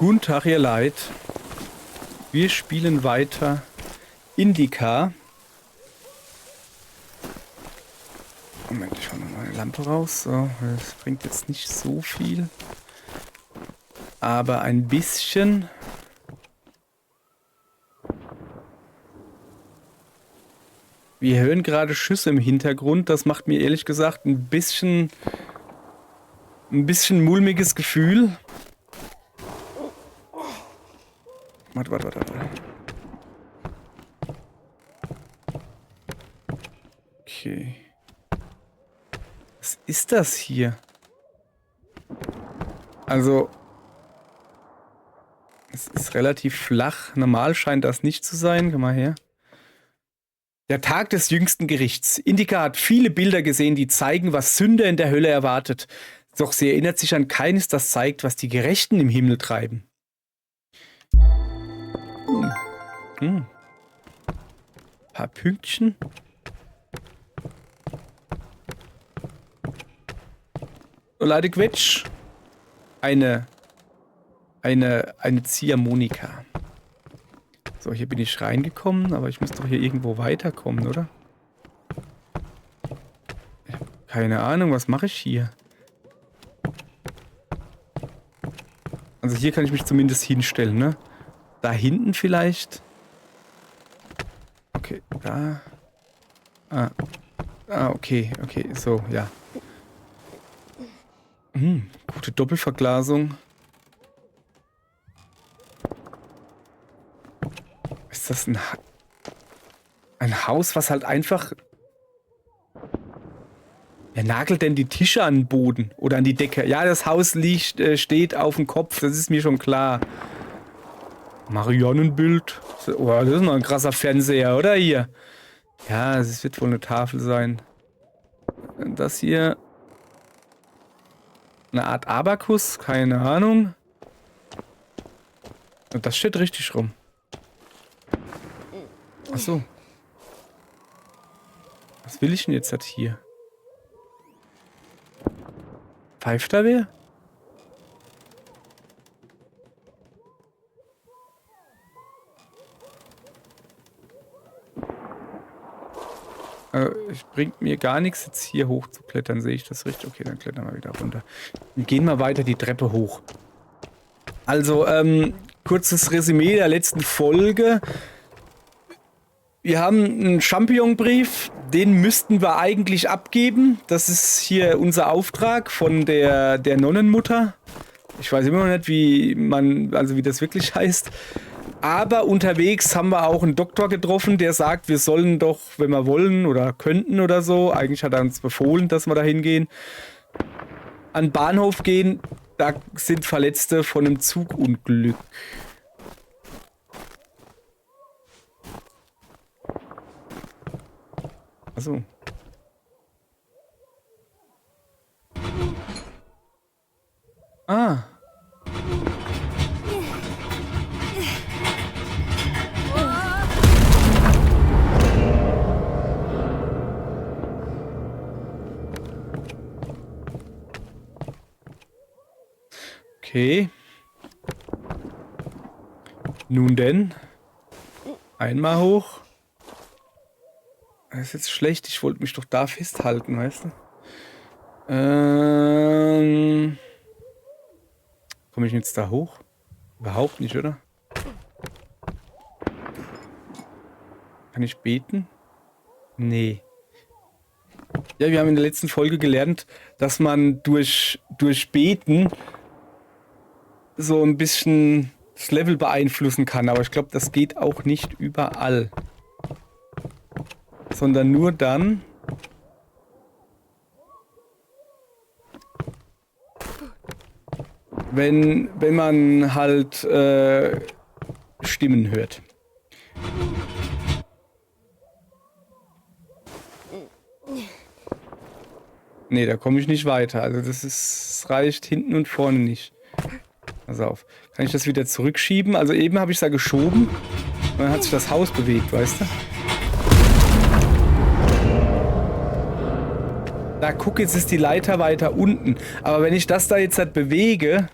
Guten Tag, ihr Leid. Wir spielen weiter Indica. Moment, ich hole mal meine Lampe raus. So, das bringt jetzt nicht so viel. Aber ein bisschen. Wir hören gerade Schüsse im Hintergrund. Das macht mir ehrlich gesagt ein bisschen mulmiges Gefühl. Warte. Okay. Was ist das hier? Also, es ist relativ flach. Normal scheint das nicht zu sein. Komm mal her. Der Tag des jüngsten Gerichts. Indica hat viele Bilder gesehen, die zeigen, was Sünder in der Hölle erwartet. Doch sie erinnert sich an keines, das zeigt, was die Gerechten im Himmel treiben. Ein paar Pünktchen. Leute Quetsch. Eine Ziehharmonika. So, hier bin ich reingekommen, aber ich muss doch hier irgendwo weiterkommen, oder? Keine Ahnung, was mache ich hier? Also hier kann ich mich zumindest hinstellen, ne? Da hinten vielleicht? Okay, da. Okay, so, ja. Gute Doppelverglasung. Ist das ein Haus, was halt einfach... Wer nagelt denn die Tische an den Boden oder an die Decke? Ja, das Haus steht auf dem Kopf, das ist mir schon klar. Mariannenbild. Oh, das ist noch ein krasser Fernseher, oder hier? Ja, es wird wohl eine Tafel sein. Das hier... Eine Art Abakus, keine Ahnung. Und das steht richtig rum. Ach so. Was will ich denn jetzt halt hier? Pfeift da wer? Es bringt mir gar nichts, jetzt hier hoch zu klettern. Sehe ich das richtig? Okay, dann klettern wir wieder runter. Wir gehen mal weiter die Treppe hoch. Also, kurzes Resümee der letzten Folge. Wir haben einen Champignon-Brief, den müssten wir eigentlich abgeben. Das ist hier unser Auftrag von der Nonnenmutter. Ich weiß immer noch nicht, wie das wirklich heißt. Aber unterwegs haben wir auch einen Doktor getroffen, der sagt, wir sollen doch, wenn wir wollen oder könnten oder so, eigentlich hat er uns befohlen, dass wir da hingehen, an den Bahnhof gehen. Da sind Verletzte von einem Zugunglück. Achso. Ah. Okay. Nun denn. Einmal hoch. Das ist jetzt schlecht. Ich wollte mich doch da festhalten, weißt du? Komme ich jetzt da hoch? Überhaupt nicht, oder? Kann ich beten? Nee. Ja, wir haben in der letzten Folge gelernt, dass man durch Beten so ein bisschen das Level beeinflussen kann. Aber ich glaube, das geht auch nicht überall. Sondern nur dann, wenn man halt Stimmen hört. Nee, da komme ich nicht weiter. Also das reicht hinten und vorne nicht. Pass auf. Kann ich das wieder zurückschieben? Also eben habe ich es da geschoben und dann hat sich das Haus bewegt, weißt du? Da guck, jetzt ist die Leiter weiter unten. Aber wenn ich das da jetzt halt bewege...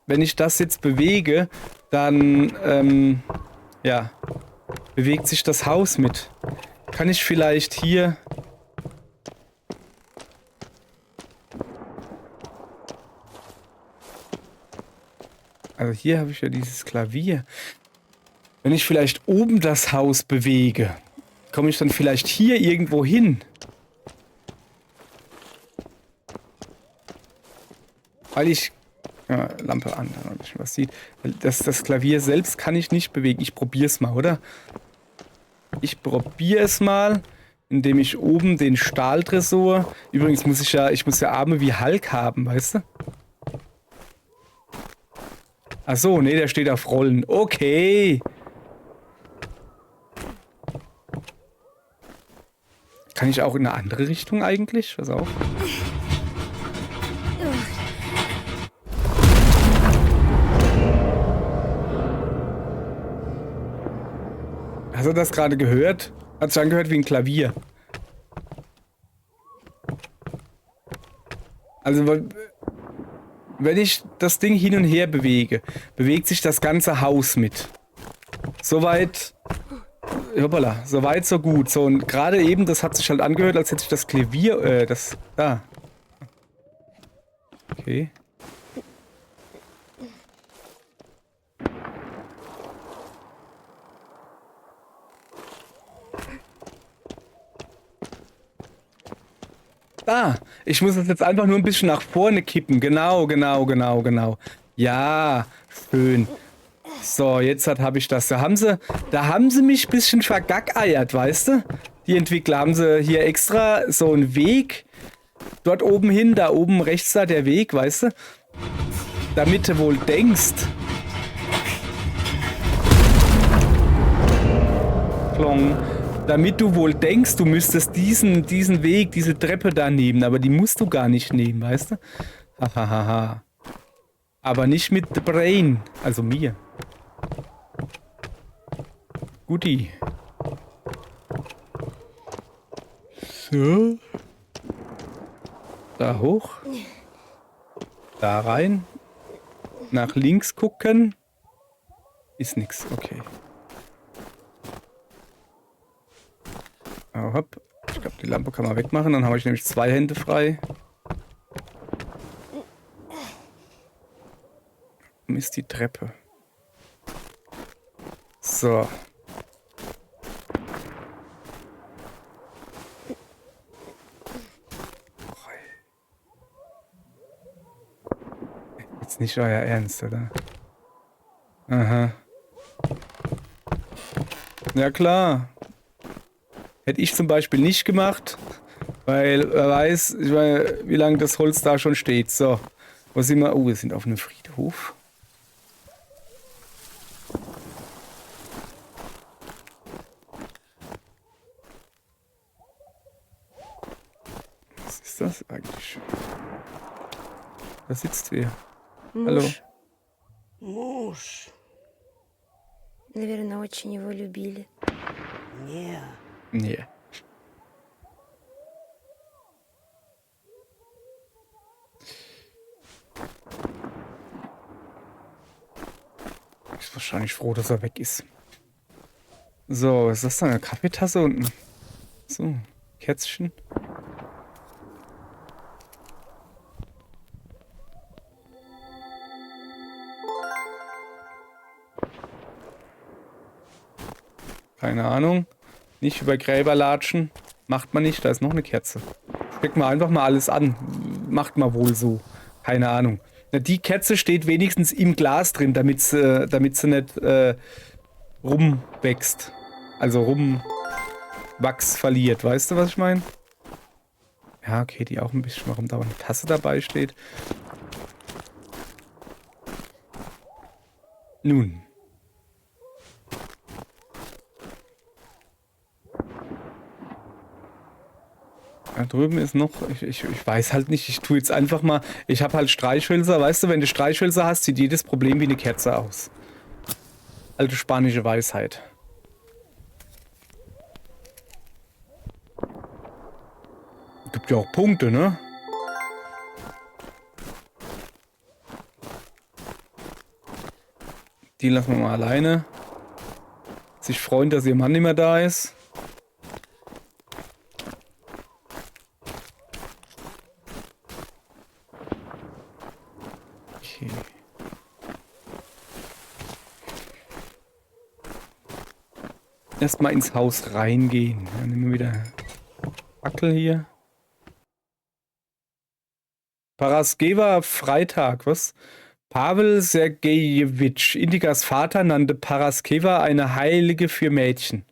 wenn ich das jetzt bewege, dann, ja, bewegt sich das Haus mit. Kann ich vielleicht hier... Also hier habe ich ja dieses Klavier. Wenn ich vielleicht oben das Haus bewege, komme ich dann vielleicht hier irgendwo hin? Weil ich... Ja, Lampe an, damit ich was sieht. Das Klavier selbst kann ich nicht bewegen. Ich probiere es mal, oder? Ich probiere es mal, indem ich oben den Stahltresor... Übrigens muss ich muss ja Arme wie Hulk haben, weißt du? Ach so, nee, der steht auf Rollen. Okay. Kann ich auch in eine andere Richtung eigentlich? Pass auf. Hast du das gerade gehört? Hat sich angehört wie ein Klavier. Also, wenn ich das Ding hin und her bewege, bewegt sich das ganze Haus mit. Soweit... Hoppala, soweit so gut. So, und gerade eben, das hat sich halt angehört, als hätte ich das Klavier, da. Okay. Da, ich muss das jetzt einfach nur ein bisschen nach vorne kippen. Genau. Ja, schön. So, jetzt habe ich das. Da haben sie mich ein bisschen vergackeiert, weißt du? Die Entwickler haben sie hier extra so einen Weg dort oben hin, da oben rechts da der Weg, weißt du? Damit du wohl denkst. Klong. Damit du wohl denkst, du müsstest diesen Weg, diese Treppe da nehmen, aber die musst du gar nicht nehmen, weißt du? Hahaha. Aber nicht mit the Brain, also mir. Guti. So. Da hoch. Da rein. Nach links gucken. Ist nix, okay. Oh, hopp. Ich glaube, die Lampe kann man wegmachen, dann habe ich nämlich 2 Hände frei. Wo ist die Treppe? So. Jetzt nicht euer Ernst, oder? Aha. Ja klar. Hätte ich zum Beispiel nicht gemacht, weil wer weiß, ich meine, wie lange das Holz da schon steht. So. Wo sind wir? Oh, wir sind auf einem Friedhof. Was ist das eigentlich? Da sitzt wer. Hallo. Муж. Наверное, очень его любили. Не. Nee. Ist wahrscheinlich froh, dass er weg ist. So, ist das da eine Kaffeetasse unten? So, Kätzchen. Keine Ahnung. Nicht über Gräber latschen. Macht man nicht, da ist noch eine Kerze. Steckt mal einfach mal alles an. Macht mal wohl so. Keine Ahnung. Na, die Kerze steht wenigstens im Glas drin, damit sie nicht rumwächst. Also Rumwachs verliert. Weißt du, was ich meine? Ja, okay, die auch ein bisschen. Warum da eine Tasse dabei steht. Nun. Da drüben ist noch, ich weiß halt nicht, ich tue jetzt einfach mal, ich habe halt Streichhölzer, weißt du, wenn du Streichhölzer hast, sieht jedes Problem wie eine Kerze aus. Alte spanische Weisheit. Gibt ja auch Punkte, ne? Die lassen wir mal alleine. Sich freuen, dass ihr Mann nicht mehr da ist. Okay. Erstmal ins Haus reingehen. Dann nehmen wir wieder Fackel hier. Paraskeva Freitag, was? Pavel Sergejewitsch, Indikas Vater, nannte Paraskeva eine Heilige für Mädchen.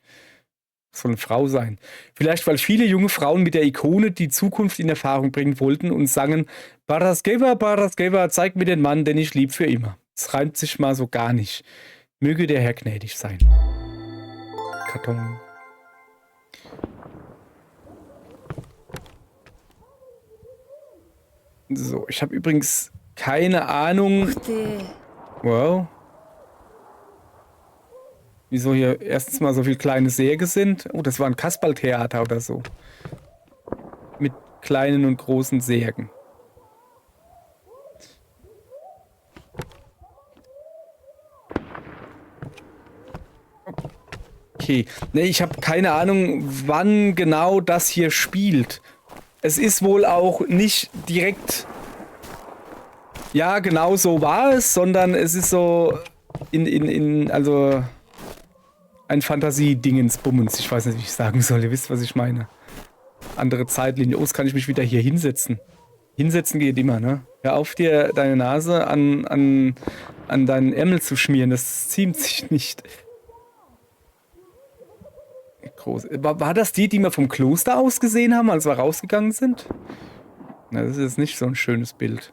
Das soll eine Frau sein. Vielleicht, weil viele junge Frauen mit der Ikone die Zukunft in Erfahrung bringen wollten und sangen: Paraskeva, Paraskeva, zeig mir den Mann, den ich lieb für immer. Das reimt sich mal so gar nicht. Möge der Herr gnädig sein. Karton. So, ich habe übrigens keine Ahnung. Wow. Wieso hier erstens mal so viele kleine Särge sind. Oh, das war ein Kasperltheater oder so. Mit kleinen und großen Särgen. Okay. Ne, ich habe keine Ahnung, wann genau das hier spielt. Es ist wohl auch nicht direkt... Ja, genau so war es, sondern es ist so also ein Fantasie-Dingensbummens. Ich weiß nicht, wie ich sagen soll. Ihr wisst, was ich meine. Andere Zeitlinie. Oh, jetzt kann ich mich wieder hier hinsetzen. Hinsetzen geht immer, ne? Hör auf, dir deine Nase an deinen Ärmel zu schmieren. Das ziemt sich nicht. Groß. War das die wir vom Kloster aus gesehen haben, als wir rausgegangen sind? Na, das ist jetzt nicht so ein schönes Bild.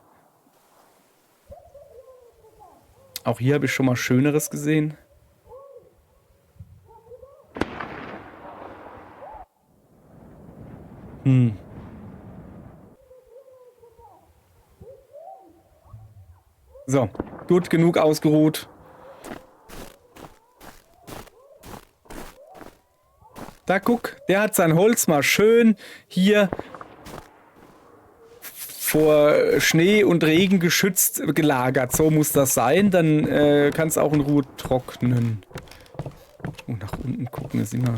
Auch hier habe ich schon mal Schöneres gesehen. So, gut, genug ausgeruht. Da guck, der hat sein Holz mal schön hier vor Schnee und Regen geschützt gelagert. So muss das sein. Dann kann es auch in Ruhe trocknen. Oh, nach unten gucken ist immer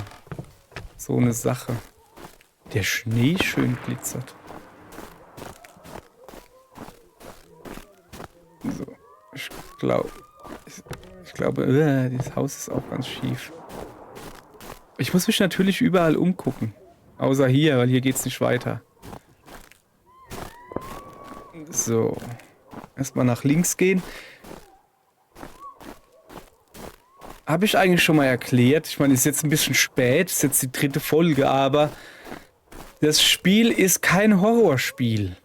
so eine Sache. Der Schnee schön glitzert. So, ich glaube, das Haus ist auch ganz schief. Ich muss mich natürlich überall umgucken. Außer hier, weil hier geht's nicht weiter. So. Erstmal nach links gehen. Habe ich eigentlich schon mal erklärt. Ich meine, es ist jetzt ein bisschen spät. Es ist jetzt die 3. Folge, aber das Spiel ist kein Horrorspiel.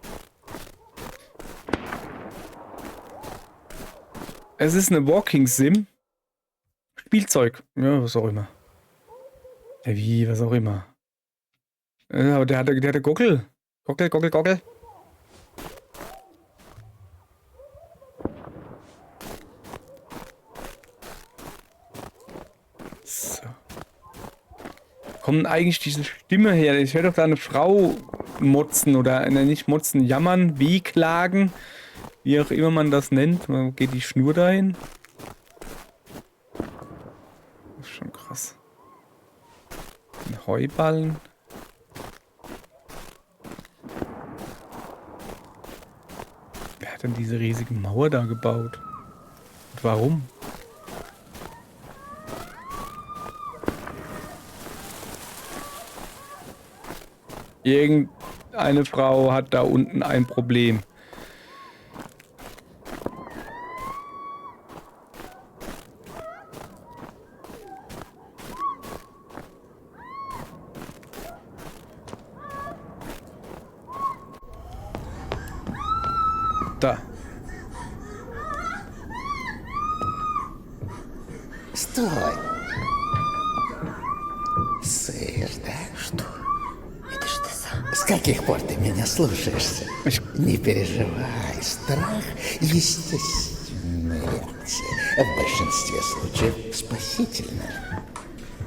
Es ist eine Walking Sim. Spielzeug. Ja, was auch immer. Ja, wie, was auch immer. Ja, aber der hatte Gockel. Gockel. So. Kommt eigentlich diese Stimme her? Ich höre doch da eine Frau motzen oder nicht motzen, jammern, wehklagen. Wie auch immer man das nennt. Wo geht die Schnur dahin? Das ist schon krass. Ein Heuballen. Wer hat denn diese riesige Mauer da gebaut? Und warum? Irgendeine Frau hat da unten ein Problem. Da. Стой! Сыр, да? Что? Это ж ты сам. С каких пор ты меня слушаешься? Не переживай, страх – естественная реакция. В большинстве случаев спасительная.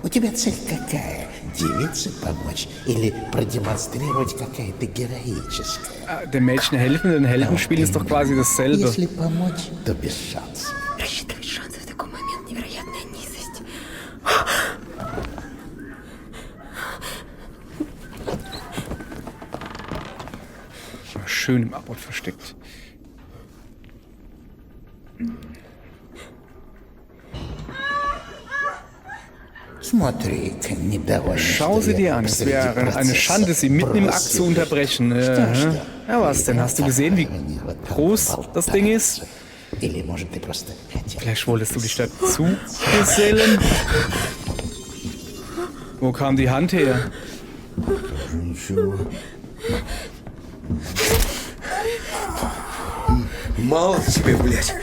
У тебя цель какая? Девице помочь или продемонстрировать, какая ты героическая? Den Mädchen helfen, Heldenspiel ist doch quasi dasselbe. Если помочь, то без шансов. Рассчитывать шансы в таком моменте. Schön im Abort versteckt. Смотри-ка, недовольный, Schau что sie dir я an. Es посреди wäre eine процесса Schande, sie mitten im Akt zu бросил. unterbrechen. Что? Ja, was denn? Hast du gesehen, wie groß das Ding ist? Или, может, ты просто хотел... Vielleicht wolltest du dich dazu gesellen? Wo kam die Hand her? Ничего. Мало тебе, блядь.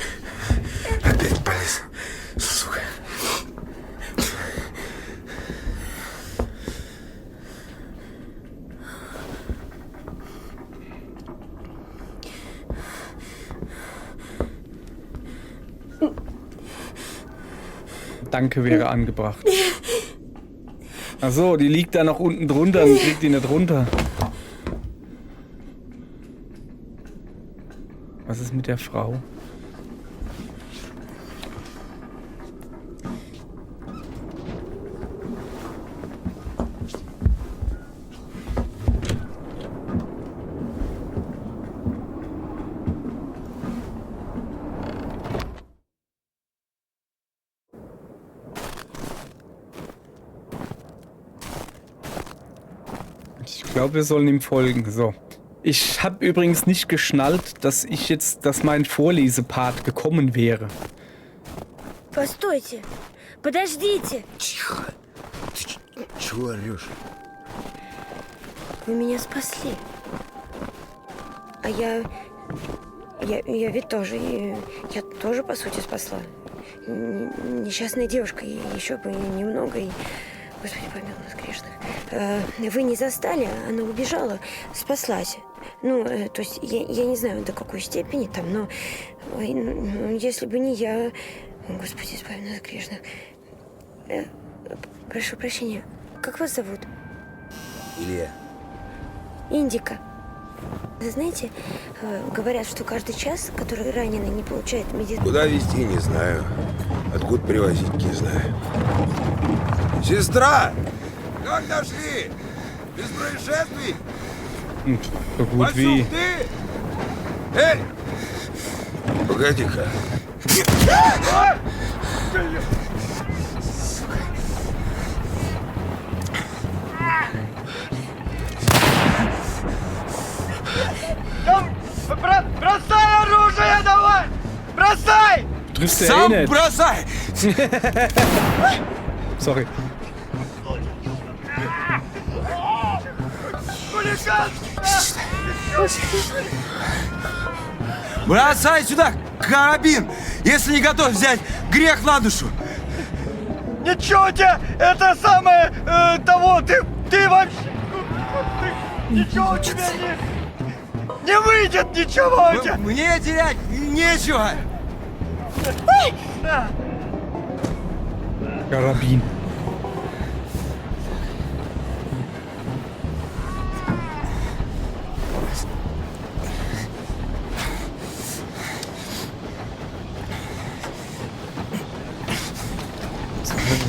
Опять полез. Сука. Danke wäre angebracht. Ach so, die liegt da noch unten drunter und kriegt die nicht runter. Was ist mit der Frau? Ich glaube, wir sollen ihm folgen. So. Ich habe übrigens nicht geschnallt, dass mein Vorlesepart gekommen wäre. Постойте! Подождите! Тихо. Ты чего орешь? Вы меня спасли. А я ведь тоже, я тоже, по сути, спасла. Несчастная девушка, и еще бы немного, и... Господи, помилуй нас грешных. Вы не застали, она убежала, спаслась. Ну, то есть, я не знаю, до какой степени там, но если бы не я... Господи, избави нас грешных. Прошу прощения, как вас зовут? Илья. Индика. Вы знаете, говорят, что каждый час, который раненый не получает медицинскую... Куда везти, не знаю. Откуда привозить, не знаю. Сестра! Как дошли? Без происшествий? So gut wie. Ты? Эй! Погоди-ка. Бросай оружие давай! Бросай! Triffst du eh Сам nicht. бросай! Sorry. Хулиган! Бросай сюда карабин! Если не готов взять грех на душу! Ничего тебе! Это самое... того! Ты вообще... Ничего у тебя не выйдет ничего у тебя! Мне терять нечего! Karabin.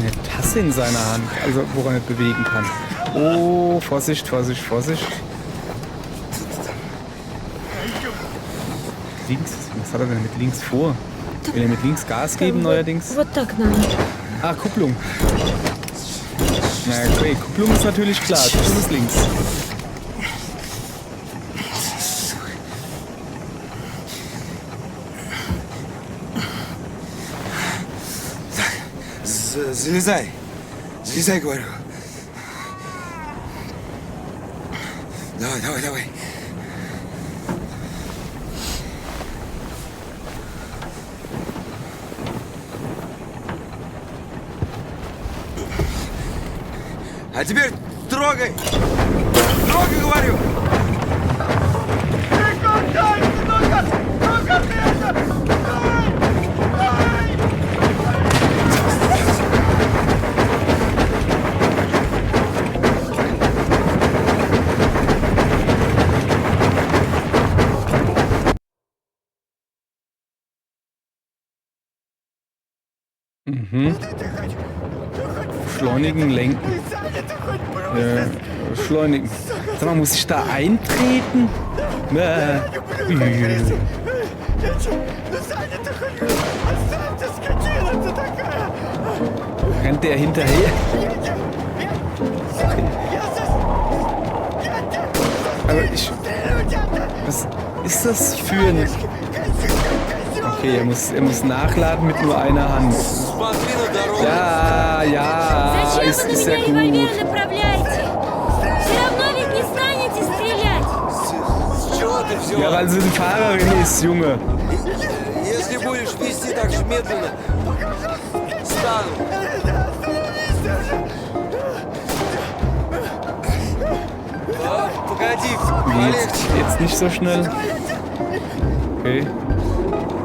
Eine Tasse in seiner Hand, also wo er nicht bewegen kann. Oh, Vorsicht, Vorsicht, Vorsicht. Links, was hat er denn mit links vor? Will er mit links Gas geben neuerdings? Вот так надо. Ah, Kupplung. Na okay, Kupplung ist natürlich klar, Kupplung ist links. Залезай! Залезай, говорю! Давай, давай, давай! А теперь трогай! Трогай, говорю! Прекратись, сука! Сука, ты это! Ай! Mhm. Beschleunigen, lenken. Beschleunigen. Sag mal, muss ich da eintreten? Rennt der hinterher? Aber was ist das für ein... Okay, er muss nachladen mit nur einer Hand. Ja, ist ja gut. Ja, weil sie eine Fahrerin ist, Junge. Если будешь вести так же медленно, стану. Погоди, Jetzt nicht so schnell. Okay.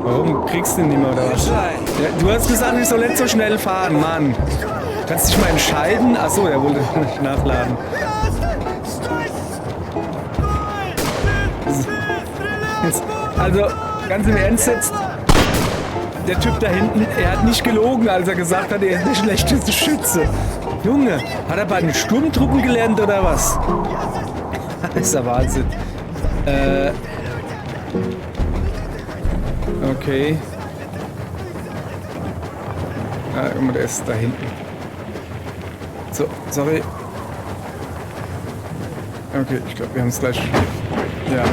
Warum kriegst du den nicht mehr, oder was? Ja, du hast gesagt, ich soll nicht so schnell fahren, Mann. Kannst dich mal entscheiden? Achso, er wollte nicht nachladen. Also, ganz im Ernst jetzt, der Typ da hinten, er hat nicht gelogen, als er gesagt hat, er ist der schlechteste Schütze. Junge, hat er bei den Sturmtruppen gelernt oder was? Das ist der Wahnsinn. Okay. Ah, guck mal, der ist da hinten. So, sorry. Okay, ich glaube, wir haben es gleich. Ja.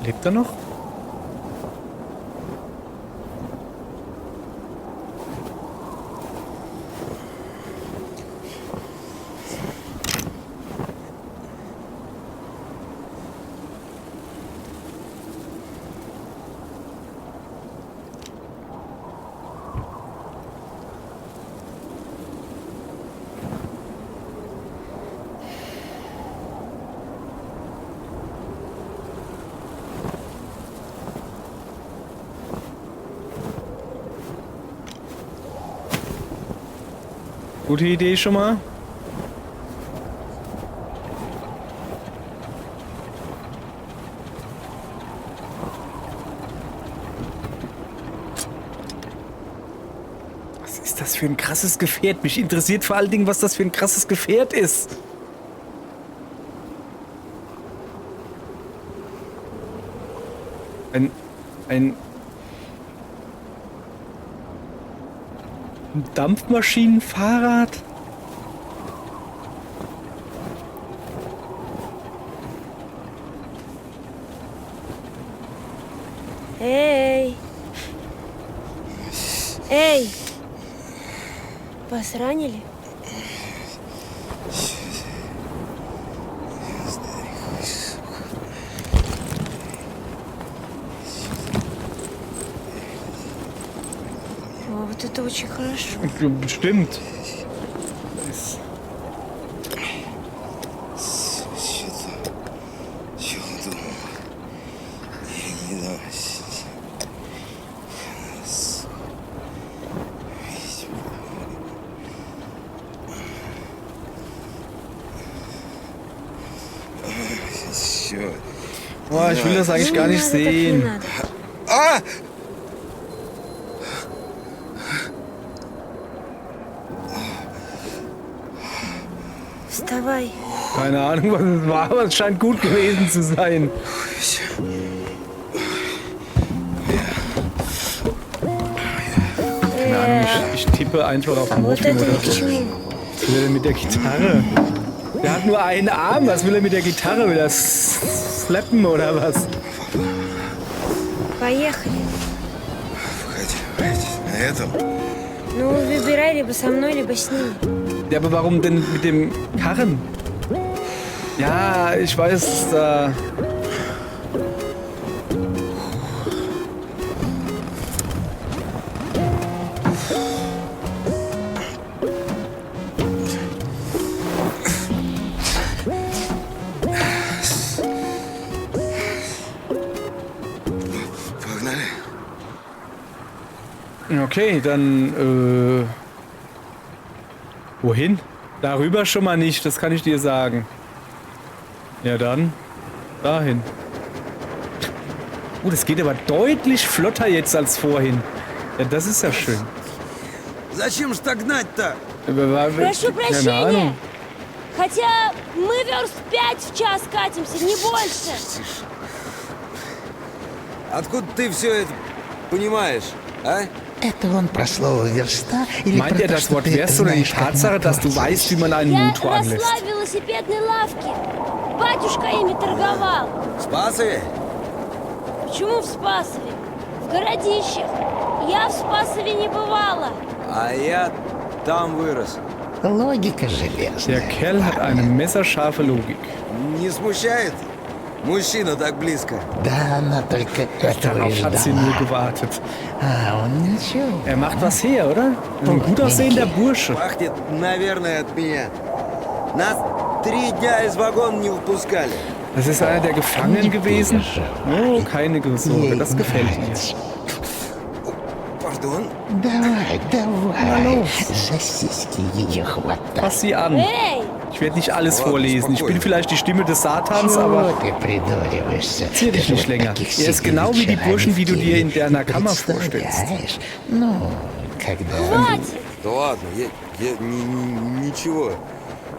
Lebt er noch? Gute Idee schon mal. Was ist das für ein krasses Gefährt? Mich interessiert vor allen Dingen, was das für ein krasses Gefährt ist. Ein Dampfmaschinenfahrrad? Эй! Эй! Вас ранили? О, вот это очень хорошо. Bestimmt. Boah, ich will das eigentlich gar nicht sehen. Вставай. Keine Ahnung, was es war, aber es scheint gut gewesen zu sein. Keine Ahnung, ich tippe einfach auf den Вот Muffin это oder ни к so. чему. Was will er mit der Gitarre? Der hat nur einen Arm, was will er mit der Gitarre? Will er slappen oder was? Поехали. на этом. Ну, выбирай либо со мной, либо с ними. Ja, aber warum denn mit dem Karren? Ja, ich weiß, da... Погнали. Okay, dann, wohin? Darüber schon mal nicht, das kann ich dir sagen. Ja dann, dahin. Das geht aber deutlich flotter jetzt als vorhin. Ja, das ist ja schön. Зачем ж так гнать-то? Прошу Keine прощения. Ahnung. Хотя мы верст 5 в час катимся, не больше. Откуда ты все это понимаешь, а? Это он про слово верста или Meint про er то, das что Wort ты Wärst oder die знаешь, как Tatsache, dass du мотор weißt, wie man einen Я Motor anlässt? росла в велосипедной лавке. Батюшка ими торговал. В Спасове? Почему в Спасове? В городищах. Я в Спасове не бывала. А я там вырос. Логика железная. Der Kerl hat eine messerscharfe Logik. Не смущает? Мужчина так близко. Да, она только этого и Darauf hat sie nur ждала. gewartet. А он ничего. Er macht was her, oder? Ein gut aussehender Bursche. Пахнет, наверное, от меня. Нас 3 дня из вагона не выпускали. Das ist einer der Gefangenen gewesen. Oh, keine Sorge, das gefällt mir. Пардон? Давай, за сиськи ее хватай. Fass sie an. Эй! Ich werde nicht alles Warte, vorlesen. Ich bin spokojnie. vielleicht die Stimme des Satans, Чего aber ты придуриваешься? zieh dich Ты nicht вот länger. таких Er ist себе genau wie die вечерами Burschen, die du dir in в теле deiner не Kammer vorstellst. представляешь? Ну, когда... Хватит! Да ладно, я ничего.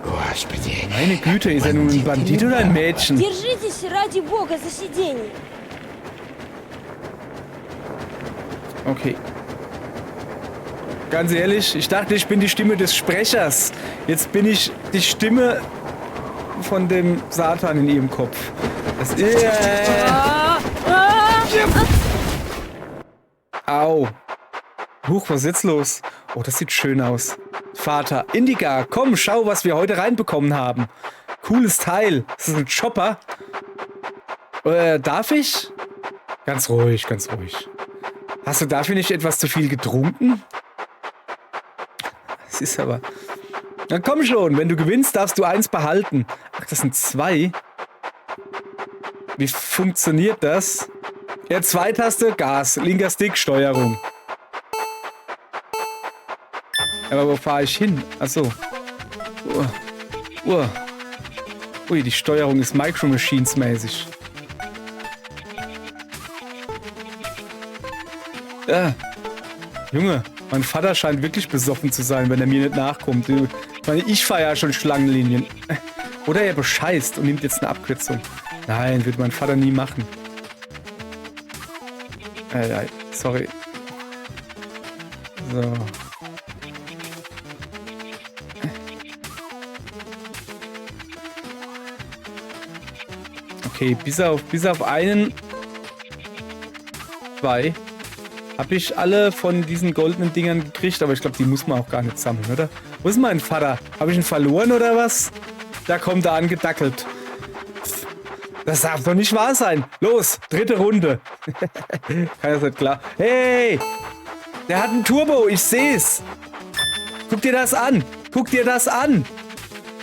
Господи. Meine Güte, ist er nun ein Bandit oder ein Mädchen? Держитесь ради бога за сиденье. Okay. Ganz ehrlich, ich dachte, ich bin die Stimme des Sprechers. Jetzt bin ich die Stimme von dem Satan in ihrem Kopf. Das Au. Huch, was ist jetzt los? Oh, das sieht schön aus. Vater, Indica, komm, schau, was wir heute reinbekommen haben. Cooles Teil. Das ist ein Chopper. Darf ich? Ganz ruhig, ganz ruhig. Hast du dafür nicht etwas zu viel getrunken? Das ist aber... Na komm schon, wenn du gewinnst, darfst du 1 behalten. Ach, das sind 2. Wie funktioniert das? Ja, 2-Taste, Gas, linker Stick, Steuerung. Aber wo fahre ich hin? Achso. Ui, die Steuerung ist Micro Machines mäßig. Junge, mein Vater scheint wirklich besoffen zu sein, wenn er mir nicht nachkommt. Ich meine, ich fahre ja schon Schlangenlinien. Oder er bescheißt und nimmt jetzt eine Abkürzung. Nein, wird mein Vater nie machen. Sorry. So. Okay, bis auf einen... 2... Habe ich alle von diesen goldenen Dingern gekriegt, aber ich glaube, die muss man auch gar nicht sammeln, oder? Wo ist mein Vater? Habe ich ihn verloren oder was? Da kommt er angedackelt. Das darf doch nicht wahr sein. Los, 3. Runde. Kann das nicht klar. Hey! Der hat einen Turbo, ich seh's. Guck dir das an. Guck dir das an.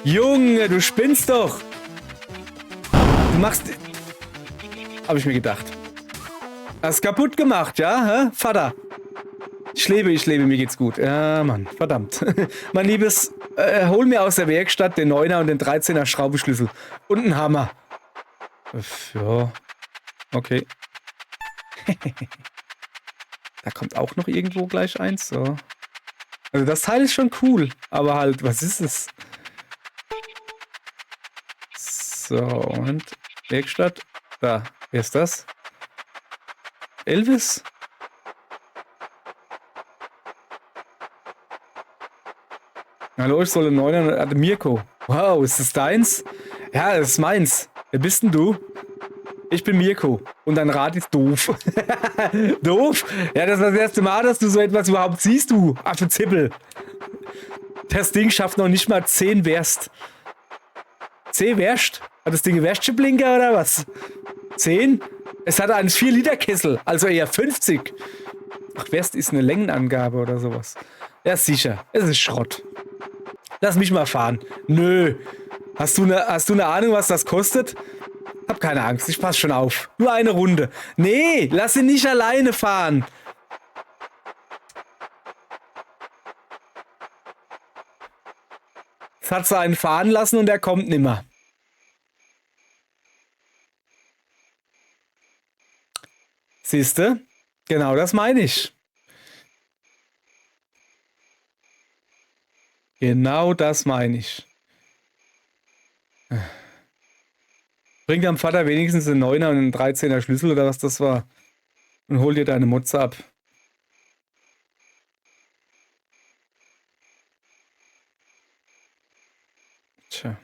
Junge, du spinnst doch. Du machst... Habe ich mir gedacht. Hast kaputt gemacht, ja, hä? Vater. Ich lebe, mir geht's gut. Ja, Mann, verdammt. Mein Liebes, hol mir aus der Werkstatt den 9er und den 13er Schraubenschlüssel. Und einen Hammer. Ja, okay. Da kommt auch noch irgendwo gleich eins, so. Also das Teil ist schon cool, aber halt, was ist es? So, und Werkstatt. Da, wer ist das? Elvis? Hallo, ich soll einen 9er... Mirko. Wow, ist das deins? Ja, das ist meins. Wer bist denn du? Ich bin Mirko. Und dein Rad ist doof. Doof? Ja, das ist das erste Mal, dass du so etwas überhaupt siehst, du Affenzippel. Das Ding schafft noch nicht mal 10 Werst. 10 Werst? Hat das Ding einen Werstblinker oder was? 10? Es hat einen 4-Liter-Kessel, also eher 50. Ach, Werst ist eine Längenangabe oder sowas. Ja, sicher. Es ist Schrott. Lass mich mal fahren. Nö. Hast du eine Ahnung, was das kostet? Hab keine Angst, ich pass schon auf. Nur eine Runde. Nee, lass ihn nicht alleine fahren. Jetzt hat sie einen fahren lassen und er kommt nimmer. Siehste? Genau das meine ich. Genau das meine ich. Bring deinem Vater wenigstens einen 9er und einen 13er Schlüssel oder was das war. Und hol dir deine Mutze ab. Tja.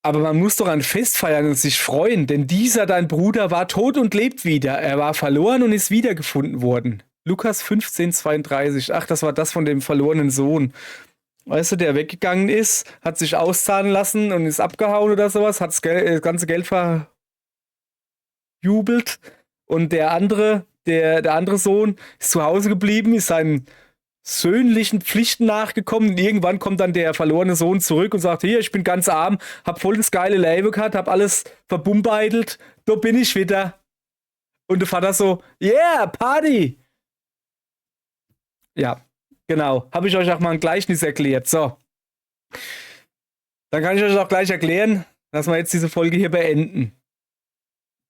Aber man muss doch ein Fest feiern und sich freuen, denn dieser, dein Bruder, war tot und lebt wieder. Er war verloren und ist wiedergefunden worden. Lukas 15,32. Ach, das war das von dem verlorenen Sohn. Weißt du, der weggegangen ist, hat sich auszahlen lassen und ist abgehauen oder sowas, hat das ganze Geld verjubelt. Und der andere Sohn ist zu Hause geblieben, ist seinen söhnlichen Pflichten nachgekommen. Und irgendwann kommt dann der verlorene Sohn zurück und sagt, hier, ich bin ganz arm, hab voll das geile Leben gehabt, hab alles verbumbeitelt, da bin ich wieder. Und der Vater so, yeah, Party! Ja, genau. Habe ich euch auch mal ein Gleichnis erklärt. So. Dann kann ich euch auch gleich erklären, dass wir jetzt diese Folge hier beenden.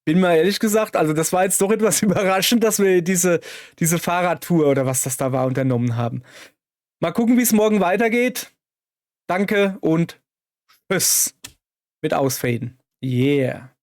Bin mal ehrlich gesagt, also das war jetzt doch etwas überraschend, dass wir diese Fahrradtour oder was das da war unternommen haben. Mal gucken, wie es morgen weitergeht. Danke und tschüss. Mit Ausfaden. Yeah.